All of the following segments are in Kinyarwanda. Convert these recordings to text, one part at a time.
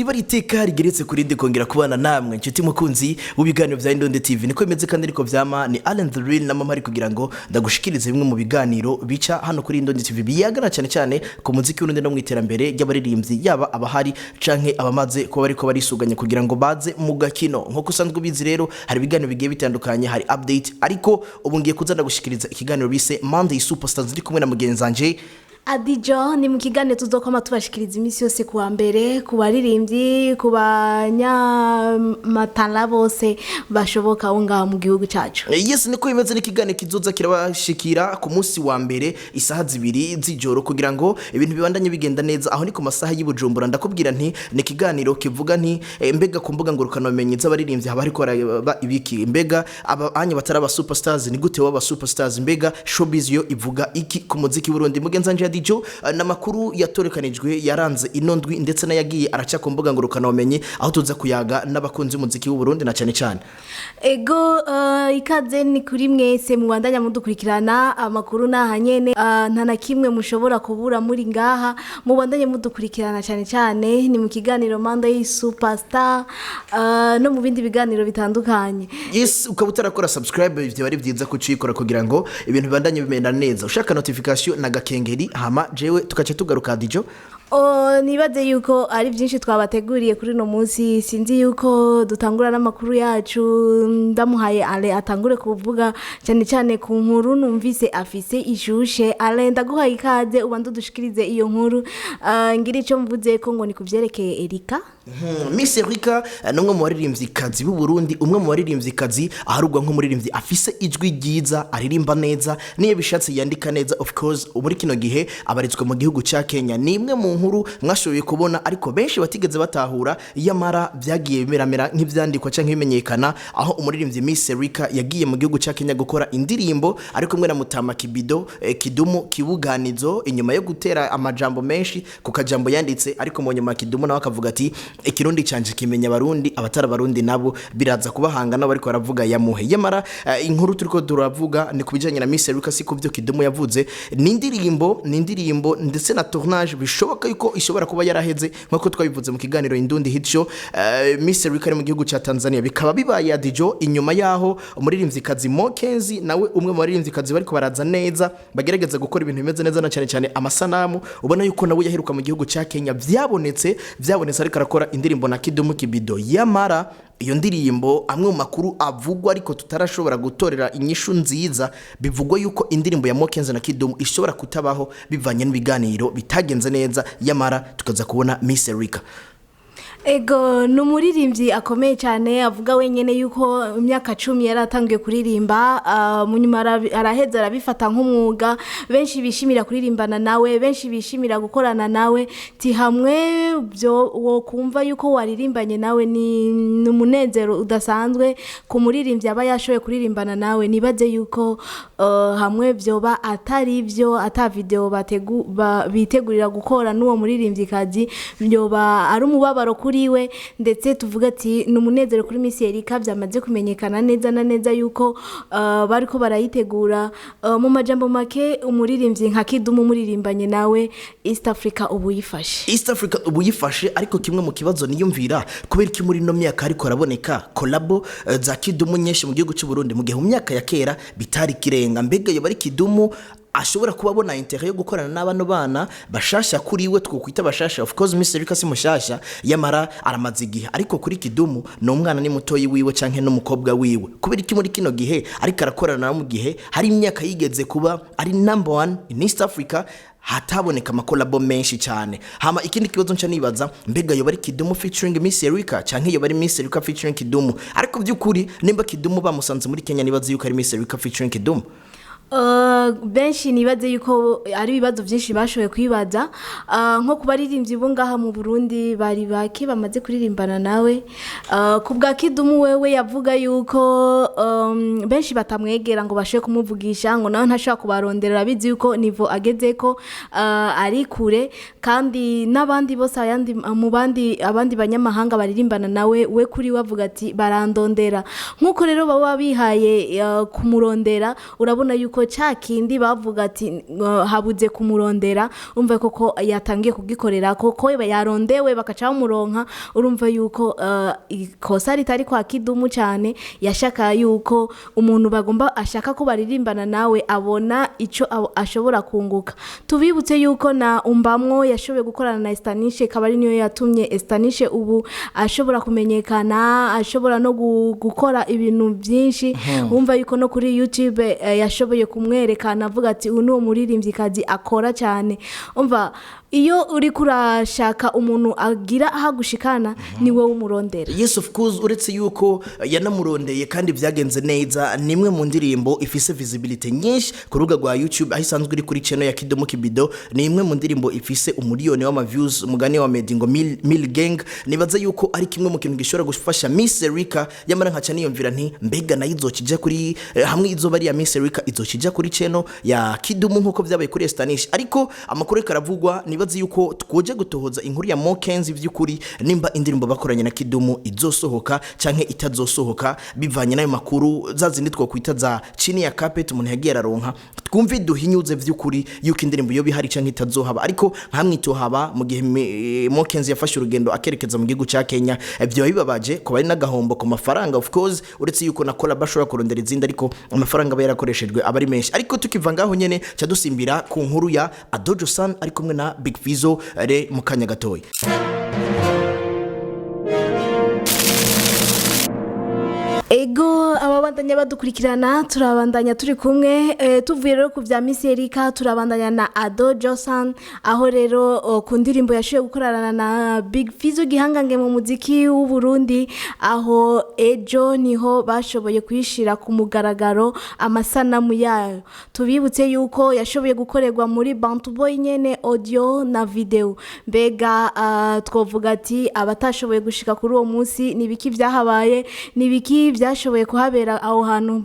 riba ari iteka rigeretse kuri ndi kongera kubana namwe nshuti mukunzi w'ibiganiro vya Indonde TV niko bimeze kandi ariko vyama ni Allen the Real na mama ari kugira ngo ndagushikirize bimwe mu biganiro bica hano kuri Indonde TV biyagana cyane cyane ku muziki w'urundi no mwiterambere ry'abaririmbyi yaba abahari canke abamaze ko bariko barisuganya kugira ngo baze mu gakino nko kusanzwe bizi rero hari ibiganiro bigiye bitandukanye hari update ariko ubu ngiye kuza ndagushikiriza ikiganiro bise Monday Superstars ndi kumwe na mugenzanje Adijo ni mukigane tuzokoma tubashikiriza imisi yose kuwa mbere kubaririmbyi kubanyamatala bose bashoboka wonga mu gihugu cyacu. Yes niko imeze n'ikigane kizoza kirabashikira ku munsi wa mbere isaha 2 z'ijoro kugira ngo ibintu bibandanye bigenda neza aho ni ku masaha y'Ibujumbura ndakubwira nti ni kiganiro kivuga nti mbega ku mbuga ngurukano bamenye z'abaririmbyi haba ariko ibiki mbega abanye bataraba superstars ni gute waba superstars mbega showbiz yo ivuga iki ku muziki w'Urundi mugenzanje Dijo namakuru yatorekanijwe yaranze inondwi ndetse nayagiye araca ku mbuga ngurukana umenye aho tuza kuyaga n'abakunzi umuziki w'u Burundi na cyane cyane ego ikaze ni kuri mwese mu bandanya mudukurikirana amakuru nahanyene ntana kimwe mushobora kubura muri ngaha mu bandanye mudukurikirana cyane cyane ni mu kiganiro Monday Superstar no mu bindi biganiro bitandukanye. Yes ukabutarakora subscribe ivyo bari byiza kucikora kugira ngo ibintu bibandanye bimenda neza ushaka notification na gakengeri hama jewe tukace tugaruka Dijo nibaze yuko ari byinshi twabateguriye kuri no munsi sinzi yuko dutangura n'amakuru yacu ndamuhaye ale atangure kuvuga cyane cyane ku nkuru numvise afise ishushe ale ndaguhaye ikaze ubandu dushikirize iyo nkuru ngira ico mvuze ko ngo ni kuvyerekeye Erika Miss Erika numwe mu baririmbyi kazi b'u Burundi umwe mu baririmbyi kazi aharugwa nko muririmbyi afise ijwi ryiza aririmba neza niye bishatse yandika neza of course muri kino gihe abaritswe mu gihugu ca Kenya ni imwe mu nkuru mwashoboye kubona ariko benshi batigeze batahura yamara byagiye bimeramera nk'ivyandikwa canke bimenyekana aho umuririmbyi Miss Erika yagiye mu gihugu ca Kenya gukora indirimbo ariko mwe na Mutama Kibido Kidumu Kibuganizo inyuma yo gutera amajambo menshi ku kajambo yanditse ariko mu nyuma Kidumu nawe akavuga ati ikirundi canje kimenya abarundi abatara abarundi nabo biraza kubahanga nabo ariko baravuga yamuhe yamara inkuru turiko turavuga ni kubijanye na Miss Erika si kuvyo Kidumu yavuze ni indirimbo ndetse na tournage bishoboka yuko ishobora kuba yaraheze nk'uko twabivuze mu kiganiro Indundi Hit Show Miss Erika ari mu gihugu ca Tanzania bikaba bibaye Dijo inyuma yaho umuririmbyi kazi Mokenzi nawe umwe mu baririmbyi kazi bariko baraza neza bagerageza gukora ibintu bimeze neza na cyane cyane amasanamu ubona yuko nawe yaheruka mu gihugu ca Kenya vyabonetse ariko arakora indirimbo na Kidumu Kibido yamara iyo ndirimbo amwe mu makuru avugwa ariko tutarashobora gutorera inyishu nziza bivugwa yuko indirimbo ya Mokenzi na Kidumu ishobora kutabaho bivanye n'ibiganiro bitagenze neza yamara tukaza kubona Miss Erika Ego numuririmbyi akomeye cyane avuga wenyene yuko imyaka 10 yaratangiye kuririmba munyuma araheza arabifata nk'umwuga benshi bishimira kuririmbana nawe benshi bishimira gukorana nawe ti hamwe byo wo kumva yuko waririmbanye nawe ni umunezero udasanzwe ku muririmbyi aba yashoye kuririmbana nawe nibaze yuko hamwe byoba atari byo ata video bitegurira gukora n'uwo muririmbyi kazi byoba ari umubabaro we ndetse tuvuga ati numunezero kuri Miss Erika byamaze kumenyekana neza na neza yuko bariko barayitegura mu majambo make umuririmbyi nka Kidumu muririmbanye nawe East Africa ubu yifashe ariko kimwe mu kibazo niyumvira kubera iki muri no myaka ariko araboneka collabo za Kidumu nyinshi mu gihugu cy'u Burundi mu gihe mu myaka ya kera bitari kirenga mbega yo bari Kidumu ashobora kubabona intérêt yo gukorana n'abano bana bashasha kuri we twokwita bashasha of course Miss Erika si mushasha yamara aramaze igihe ariko kuri Kidumu no umwana ni mutoyi wiwe canke no mukobwa wiwe kubera iki muri kino gihe ariko arakorana mu gihe hari imyaka yigeze kuba ari number 1 in East Africa hataboneka amakolabo menshi cyane hama ikindi kibazo nca nibaza mbega yo bari Kidumu featuring Miss Erika canke yo bari Miss Erika featuring Kidumu ariko byukuri nimba Kidumu bamusanze muri Kenya nibaza yuko ari Miss Erika featuring Kidumu benshi nibaze yuko ari bibazo byinshi bashoboye kwibaza nko kubaririmbyi bo ngaha mu Burundi bari bake bamaze kuririmbana nawe kubwa Kidumu wewe yavuga yuko benshi batamwegera ngo bashoye kumuvugisha ngo nawe ntashaka kubaronderera bizi yuko nivo agezeko ari kure kandi nabandi bose abandi banyamahanga baririmbana nawe we kuri wavuga ati barandondera nkuko rero baba bihaye kumurondera urabona yuko kiringo ca kindi bavuga ati habuze kumurondera umva koko yatangiye kugikorera koko yarondewe bakaca bamuronka urumva yuko ikosa ritari kwa Kidumu cyane yashaka yuko umuntu bagomba ashaka ko baririmbana nawe abona ico ashobora kunguka tubibutse yuko na umbamwo yashoboye gukorana na Estanishe kabari niyo yatumye Estanishe ubu ashobora kumenyekana ashobora no gukora ibintu byinshi wumva yuko no kuri YouTube yashoboye kumwerekana avuga ati uno muririmbyikazi akora cyane umva iyo uri kurashaka umuntu agira ahagushikana ni wowe umurondera. Yes of course uretse yuko yanamurondeye kandi byagenze neza nimwe mu ndirimbo ifise visibility nyinshi ku rubuga rwa YouTube aho isanzwe iri kuri channel ya Kidumu Kibido ni imwe mu ndirimbo ifise umuriyoni w'ama views umugani wa Medingo Mil Gang nibaza yuko ari kimwe mu kintu gishobora gufasha Miss Erika yamara nkaca niyumvira nti mbega nayo izokija kuri hamwe izo bari ya Miss Erika izokija kuri channel ya Kidumu nkuko byabaye kuri Estanish ariko amakuru karavugwa nibaza yuko twoje gutohoza inkuru ya Mokenzi by'ukuri nimba indirimbo bakoranye na Kidumu izosohoka canke itazosohoka bivanye nayo makuru zazindi twokwita za chini ya carpet umuntu yagiye araronka twumve duhinyuze by'ukuri yuko indirimbo yo bihari canke itazohaba ariko nkamwitohaba mu gihe Mokenzi yafashe urugendo akerekeza mu gihugu ca Kenya byo bibabaje ko bari nagahombo ku mafaranga of course uretse yuko na collab ashobora kurondera izindi ariko amafaranga aba yarakoreshejwe abari menshi ariko tukivangaho nyene cyadusimbira ku nkuru ya Adojo San ari kumwe na Big Fizzo re mu kanya gatoya. Ego ababandanya badukurikirana turabandanya turi kumwe tuvuye rero ku vya Miss Erika turabandanya na Adojo San aho rero ku ndirimbo yashoye gukorana na Big Fizzo gihangange mu muziki w'u Burundi aho ejo niho bashoboye kwishira ku mugaragaro amasanamu yayo tubibutse yuko yashoboye gukorerwa muri Bantu Boy nyene audio na video mbega twovuga ati abatashoboye gushika kuri uwo munsi nibiki vyahabaye nibiki byashoboye kuhabera aho hantu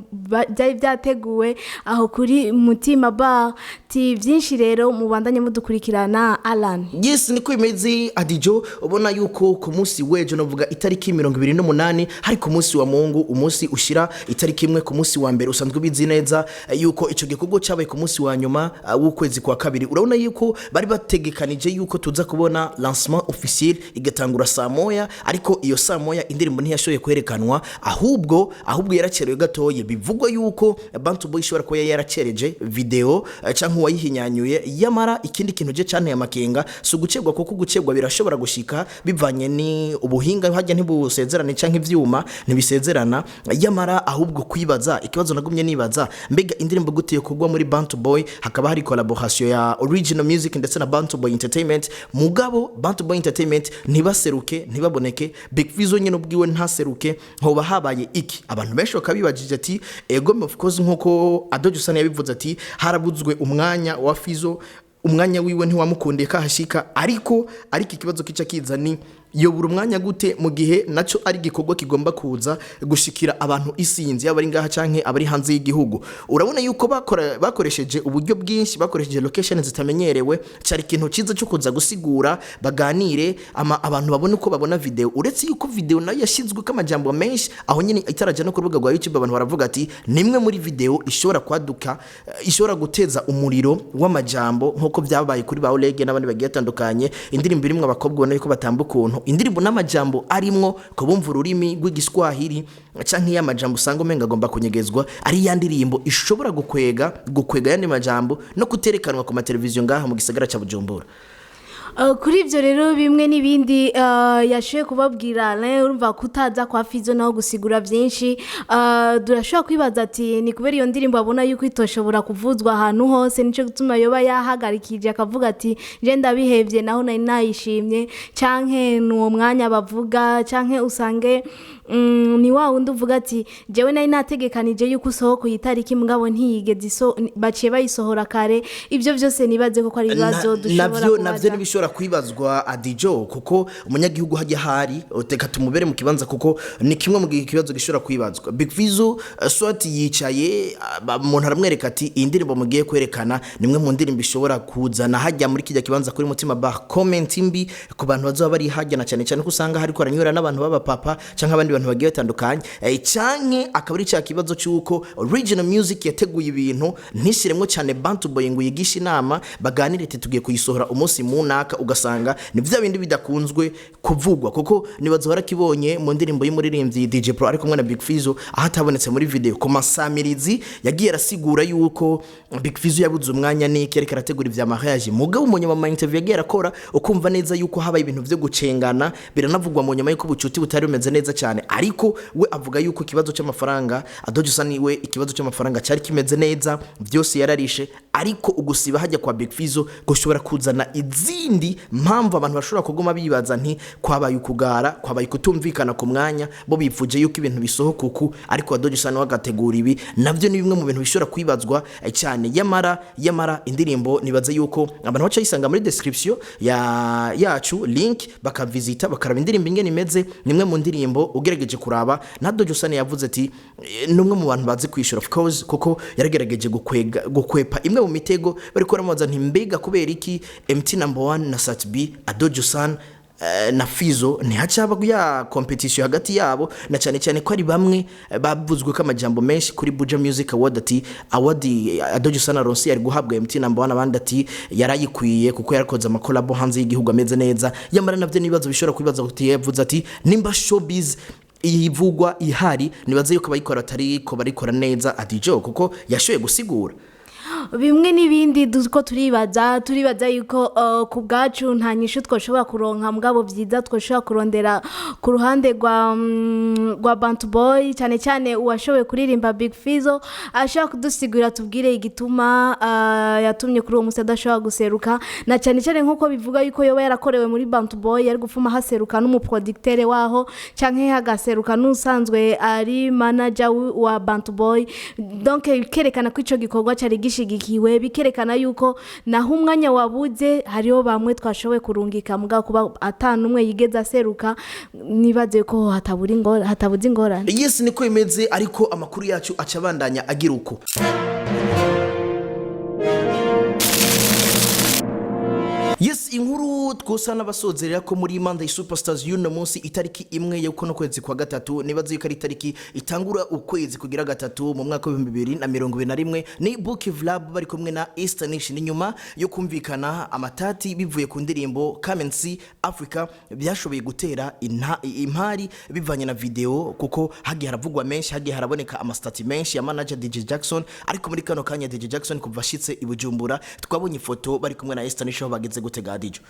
byari byateguwe aho kuri Mutima Bar ti byinshi rero mubandanye mudukurikirana Alan. Yes niko imezi Adijo ubona yuko ku munsi wejo novuga itariki 28 hari ku munsi wa Mungu umunsi ushira itariki imwe ku munsi wa mbere usanzwe bizi neza yuko ico gikorwa cyabaye ku munsi wa nyuma w'ukwezi kwa kabiri urabona yuko bari bategekanije yuko tuza kubona lancement officiel igatangura saa moya ariko iyo saa moya indirimbo ntiyashoye kwerekanwa ahubwo yaracerewe gatoye bivugwa yuko Bantu Boy ishobora kuba yaracereje video canke wayihinyanyuye yamara ikindi kintu je cyane yamakenga so gucegwa kuko gucegwa birashobora gushika bivanye ni ubuhinga hajya ntibusezerane canke ivyuma ntibisezerana yamara ahubwo kwibaza ikibazo nagumye nibaza mbega indirimbo guteye kugwa muri Bantu Boy hakaba hari collaboration ya Original Music ndetse na Bantu Boy Entertainment mugabo Bantu Boy Entertainment ntibaseruke ntibaboneke Big Fizzo nyene ubwiwe ntaseruke hoba habaye iki abantu benshi bakabibajije ati ego of course nkuko Adojo San yabivuze ati harabuzwe umwanya wa Fizzo umwanya wiwe ntiwamukundiye kahashika ariko ikibazo kica kizani yobura umwanya gute mu gihe naco ari gikorwa kigomba kuza gushikira abantu isinzi yabari ngaha canke abari hanze y'igihugu urabona yuko bakoresheje uburyo bwinshi bakoresheje location zitamenyerewe cyari kintu ciza cyo kuza gusigura baganire abantu babone uko babona video uretse yuko video nayo yashizwe kamajambo menshi aho nyine itaraje no ku rubuga rwa YouTube abantu baravuga ati nimwe muri video ishobora kwaduka ishobora guteza umuriro w'amajambo nkuko byabaye kuri ba Olege n'abandi bagiye atandukanye indirimbo irimwe abakobwa ubona yuko batambuka indirimbo n'amajambo arimwo ko bumva ururimi rw'igiswahili canke y'amajambo usanga umenga agomba kunyegezwa ari ya ndirimbo ishobora gukwega yandi majambo no kuterekanwa ku mateleviziyo ngaha mu gisagara ca Bujumbura. Kuri ivyo rero bimwe n'ibindi yashoye kubabwira urumva kutaza kwa Fizzo naho gusigura byinshi durashobora kwibaza ati ni kubera iyo ndirimbo abona yuko itoshobora kuvuzwa ahantu hose nico gutuma yoba yahagarikije akavuga ati je ndabihevye naho nari nayishimye canke nuwo mwanya bavuga canke usange ni wa wundi uvuga ati jewe nari nategekanije yuko usohoka itariki mugabo ntiyigeze baciye bayisohora kare ivyo byose nibaze ko ari ibibazo dushobora navyo nibishobora bishobora kwibazwa Adijo kuko umunyagihugu hajya hari uteka tumubere mu kibanza kuko ni kimwe mu kibazo gishobora kwibazwa. Big Fizzo swati yicaye umuntu aramwereka ati iyi ndirimbo mugiye kwerekana nimwe mu ndirimbo ishobora kuzana hajya muri kijya kibanza kuri mutima bar comment mbi ku bantu bazoba bari hajya na cyane cyane ko usanga hari koranyura n'abantu baba papa canke abandi bantu bagiye batandukanye canke akabari cya kibazo cyuko original music yateguye ibintu ntishiremwe cyane Bantu Boy ngo yigisha inama baganire ati tugiye kuyisohora umunsi munaka ugasanga ni bya bindi bidakunzwe kuvugwa kuko nibazo barakibonye mu ndirimbo y'umuririmbyi DJ Pro ariko mwana Big Fizzo ahatabonetse muri video ko masamirizi yagiye arasigura yuko Big Fizzo yabuze umwanya niki ariko arategura ivya mariage mugabo umunyama interview yagiye arakora ukumva neza yuko habaye ibintu byo gucengana biranavugwa mu nyuma yuko ubucuti butari bumeze neza cyane ariko we avuga yuko ikibazo cy'amafaranga adoje usaniwe ikibazo cy'amafaranga cyari kimeze neza byose yararishe ariko ugusiba hajya kwa Big Fizzo gushobora kuzana izindi mpamvu abantu bashobora kuguma bibaza nti kwabaye ukugara kwabaye kutumvikana ku mwanya bo bipfuje yuko ibintu bisohoka uku ariko adoje usaniwe agategura ibi navyo ni bimwe mu bintu bishobora kwibazwa cyane yamara indirimbo nibaza yuko abantu bacha yisanga muri description yacu link bakavisita bakaraba indirimbo ingene imeze nimwe mu ndirimbo ugerageje kuraba na Dojo Sane yavuze ati numwe mu bantu bazi kwishura of course kuko yaragerageje gukwepa imwe mu mitego bari koramuza nti mbega kubera iki MT number 1 na Sat B Dojo Sane na Fizzo ntihacaba ya competition hagati yabo na cyane cyane ko ari bamwe babuzwe ko amajambo menshi kuri Buja Music Award ati award Dojo Sane Ronsi yari guhabwa MT number 1 abandi ati yarayikwiye kuko yarakoze amakolabo hanze y'igihugu ameze neza yamara navyo nibazo bishobora kwibaza kuti yavuze ati nimba showbiz iyivugwa ihari nibaze yuko bayikora atari ko barikora neza Adijo kuko yashoye gusigura bimwe n'ibindi duko turibaza yuko ku bwacu nta nyishu twoshobora kuronka mugabo byiza twoshobora kurondera ku ruhande rwa Bantu Boy cyane cyane uwashoboye kuririmba Big Fizzo ashaka kudusigura tubwire igituma yatumye kuri uwo musi adashobora guseruka na cyane cyane nkuko bivuga yuko yoba yarakorewe muri Bantu Boy yari gufuma haseruka n'umuproducteur waho canke hagaseruka n'usanzwe ari manager wa Bantu Boy donc kerekana ko ico gikorwa cyari gishigikiwe bikerekana yuko naho umwanya wabuze hariho bamwe twashoboye kurungika muga kuba atanumwe yigeza seruka nibaze ko hatabuze ingorane. Yes niko imeze ariko amakuru yacu acabandanya agira uko Yes inkuru twosana basozerera ko muri Monday Superstars y'uno munsi itariki imwe yo kuno kwezi kwa gatatu nibaze yuko ari itariki itangura ukwezi kugira gatatu mu mwaka wa 2021 ni Book Vlab bari kumwe na Eastern Nation nyuma yo kumvikana amatati bivuye ku ndirimbo Kamency Africa byashoboye gutera impari bivanye na video kuko hagiye haravugwa menshi hagiye haraboneka amastati menshi ya manager DJ Jackson ariko muri kano kanya DJ Jackson kuva shitse i Bujumbura twabonye ifoto bari kumwe na Eastern Nation bageze gutega Adijo.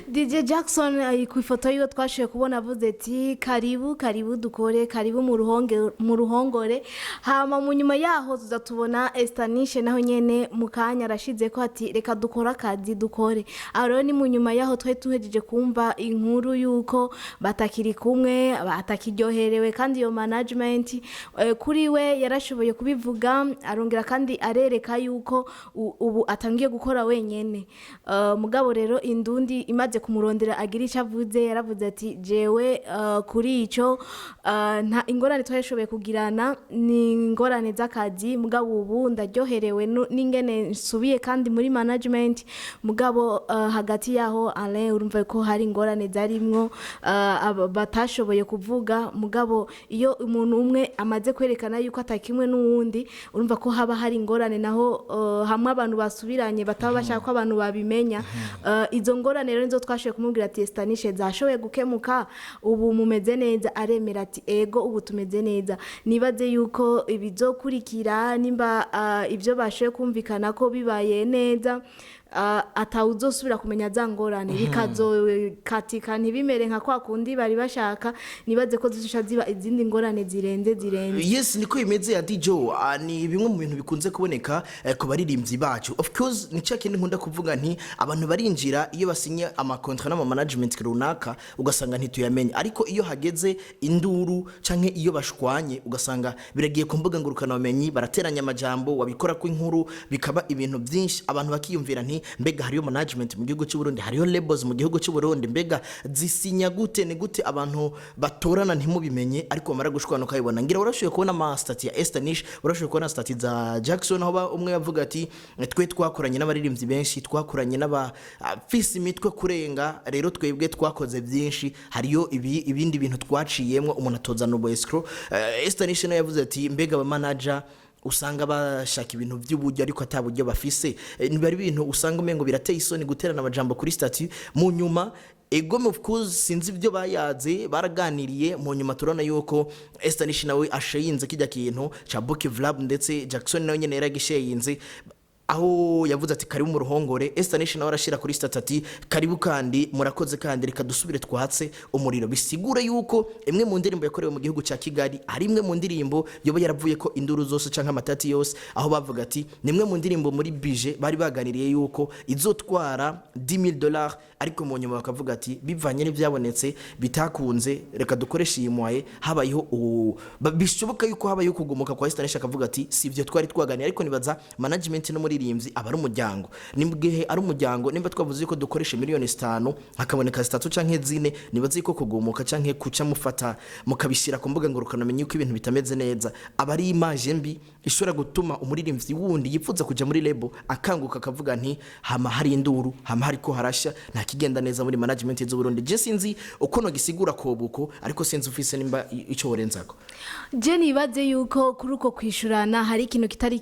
DJ Jackson ku ifoto yiwe twashoboye kubona avuze ati karibu dukore karibu mu ruhongore hama mu nyuma yaho tuzatubona Estanishe naho nyene mukanya arashize ko ati reka dukora akazi dukore aro ni mu nyuma yaho twe tuhejeje kumva inkuru yuko batakiri kumwe batakiryoherewe kandi yo management kuri we yarashoboye kubivuga arongera kandi arereka yuko ubu atangiye gukora wenyene mugabo rero indundi imaze kumurondera agira icyo avuze yaravuze ati jewe kuri ico nta ingorane twashoboye kugirana ni ingorane z'akazi mugabo ubu ndaryoherewe n'ingene nsubiye kandi muri management mugabo hagati yaho Alain urumva ko hari ingorane zarimwo batashoboye kuvuga mugabo iyo umuntu umwe amaze kwerekana yuko atakimwe n'uwundi urumva ko haba hari ingorane naho hamwe abantu basubiranye bataba bashaka ko abantu babimenya izo ngorane rero nizo twashoboye kumubwira ati Estanishe zashoboye gukemuka ubu mumeze neza aremera ati ego ubu tumeze neza nibaze yuko ibizokurikira nimba ibyo bashoboye kumvikana ko bibaye neza atawuzosubira kumenya zangorane bikazokatika ntibimere nka kwa kundi bari bashaka nibaze ko zisha ziba izindi ngorane zirenze Yes niko imeze ya Dijo ni bimwe mu bintu bikunze kuboneka ku baririmbyi bacu of course ni cya kindi nkunda kuvuga nti abantu barinjira iyo basinye amakontra n'ama management runaka ugasanga ntituyamenye ariko iyo hageze induru canke iyo bashwanye ugasanga biragiye ku mbuga ngurukana bamenyi barateranya amajambo wabikora ku inkuru bikaba ibintu byinshi abantu bakiyumvira nti nti mbega hariyo management mu gihugu cy'u Burundi, hariyo labels mu gihugu cy'u Burundi, mbega zisinya gute, ni gute abantu batorana ntimubimenye ariko bamara gushwana ukayibona. Ngira warashoboye kubona ama stati ya Estanish, warashoboye kubona stati za Jackson aho umwe yavuga ati twe twakoranye n'abaririmbyi benshi, twakoranye n'aba fisi mitwe kurenga, rero twebwe twakoze byinshi, hariyo ibindi bintu twaciyemwo umuntu atozana ubu escrow. Estanish nayo yavuze ati mbega aba manager usanga bashaka ibintu by'uburyo ariko ataburyo bafise, niba ari ibintu usanga umengo birateye isoni guterana amajambo kuri stati mu nyuma. Egome of course sinzi ibyo bayaze baraganiriye mu nyuma turona yuko Estanish nawe ashayinze kijya kintu cha Bookie Vlab, ndetse Jackson nawe nyene yaragishayinze aho yavuze ati karibu mu ruhongore. Estanish nawe arashira kuri statati karibu kandi murakoze kandi reka dusubire twatse umuriro. Bisigura yuko imwe mu ndirimbo yakorewe mu gihugu cya Kigali ari imwe mu ndirimbo yoba yaravuye ko induru zose canka amatati yose, aho bavuga ati nimwe mu ndirimbo muri budget bari baganiriye yuko izotwara $10,000 ariko mu nyuma bakavuga ati bivanye n'ivyabonetse bitakunze reka dukoresha iyi moye. Habayeho bishoboka yuko habayeho kugumuka kwa Estanish akavuga ati sivyo twari twaganiriye, ariko nibaza management no muri rimzi aba ari umuryango. Nimbwe ari umuryango, nimba twavuze ko dukoresha miliyoni 5 hakaboneka 3 canke 4, nibaze ko kugumuka canke kuca mufata mukabishira ku mbuga ngurukana menye uko ibintu bitameze neza, aba ari image mbi ishobora gutuma umuririmbyi wundi yipfuza kuja muri label akanguka akavuga nti hama hari induru, hama hariko harasha, nta kigenda neza muri management y'u Burundi. Je sinzi uko no gisigura kobuko, ariko sinzi ufise nimba ico worenzako. Je nibaze yuko kuri uko kwishurana hari ikintu kitari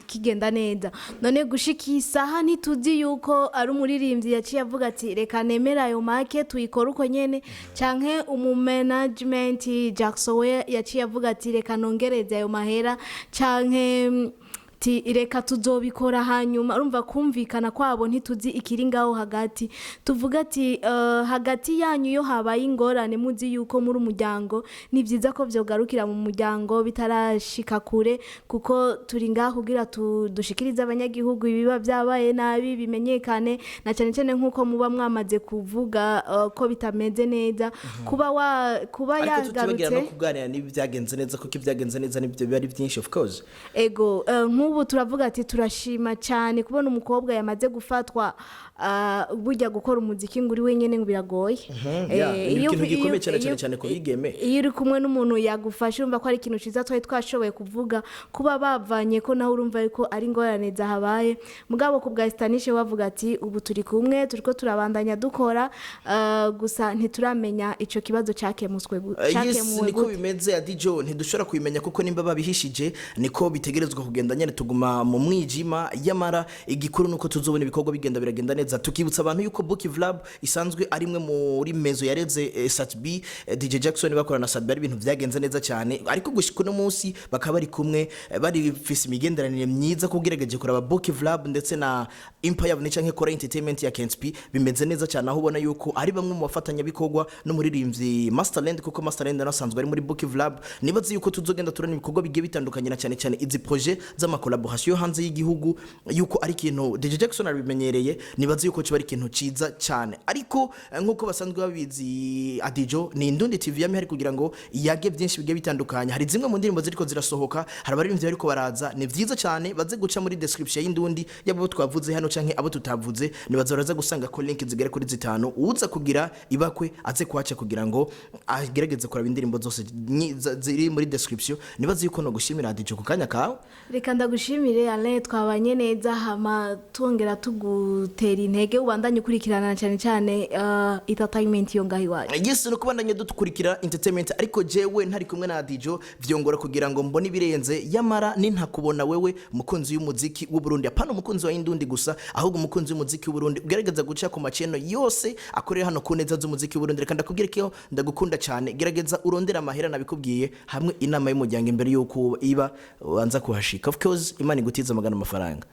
kigenda neza. None gushika isaha ntituzi yuko ari umuririmbyi yaciye avuga ati reka nemera ayo make tuyikora uko nyene, canke management Jackson we yaciye avuga ati reka nongereze ayo mahera, canke reka tuzobikora hanyuma. Urumva kumvikana kwabo ntituzi ikiri ngaho hagati. Tuvuga ati hagati yanyu yo habaye ingorane muzi yuko muri umuryango ni byiza ko byogarukira mu muryango bitarashika kure, kuko turi ngaho kugira dushikirize abanyagihugu ibiba byabaye nabi bimenyekane, na cyane cyane nkuko muba mwamaze kuvuga ko bitameze neza. Kuba yagarutse no kuganira nibi byagenze neza, kuko ibyagenze neza nibyo biba ari byinshi of course. Ego ubu turavuga ati turashima cyane kubona umukobwa yamaze gufatwa burya gukora umuziki nguri wenyene ngo biragoye. Ikintu gikomeye cyane ko bigeme iyo uri kumwe n'umuntu yagufasha urumva ko ari ikintu ciza twashoboye kuvuga. Kuba bavanye ko naho urumva yuko ari ingorane zahabaye, mugabo ku bwa Estanish wavuga ati ubu turi kumwe turiko turabandanya dukora, gusa ntituramenya ico kibazo cyakemuswe yes, niko bimeze Adijo, ntidushobora kubimenya kuko nimba babihishije niko bitegerezwa kugenda nyene tuguma mu mwijima. Yamara igikuru nuko tuzobona ibikorwa bigenda biragenda neza. Tukibutsa abantu yuko Bookie Vlab isanzwe ari imwe muri mezo yareze Satb, DJ Jackson bakorana na Satb ari ibintu byagenze neza cyane, ariko gushika no munsi bakaba bari kumwe bari fisi imigenderanire myiza kugerageje kuraba Bookie Vlab ndetse na Empire of Nature nke Kora Entertainment ya Kensp bimeze neza cyane, aho ubona yuko ari bamwe mu bafatanya bikorwa no muri rimzi Masterland, kuko Masterland nasanzwe ari muri Bookie Vlab. Nibaze yuko tuzogenda turana ibikorwa bigiye bitandukanye na cyane izi projet z'ama collaboration hanze y'igihugu, yuko ari kintu DJ Jackson abimenyereye. Nibaze yuko kiba ari kintu ciza cyane, ariko nkuko basanzwe babizi Adijo, ni Indundi TV yami hari kugira ngo yage byinshi bigiye bitandukanye. Hari zimwe mu ndirimbo ziriko zirasohoka, hari abaririmbyi bariko baraza, ni vyiza cyane baze guca muri description y'Indundi yabo twavuze hano canke abo tutavuze. Nibaze baraza gusanga ko link zigere kuri 5 uza kugira ibakwe aze kwacha kugira ngo agerageze kuraba indirimbo zose ziri muri description. Nibaze yuko no gushimira Adijo ku kanya kawe. Reka ndagushimire Alain, twabanye neza hama twongera tugutera intege ubandanye ukurikirana cyane entertainment yo ngahi waje. Yes, no kubandanye dukurikira entertainment, ariko jewe ntari kumwe na Adijo vyongora kugira ngo mbone ibirenze. Yamara ni ntakubona wewe umukunzi w'umuziki w'u Burundi, apana umukunzi wa Indundi gusa, ahubwo umukunzi w'umuziki w'u Burundi ugerageza guca ku maceno yose akorera hano ku neza z'umuziki w'u Burundi. Reka ndakubwira ko ndagukunda cyane, gerageza urondera amahera nabikubwiye hamwe inama y'umuryango imbere yuko iba wanza kuhashika. Of course Imana igutiza magana amafaranga.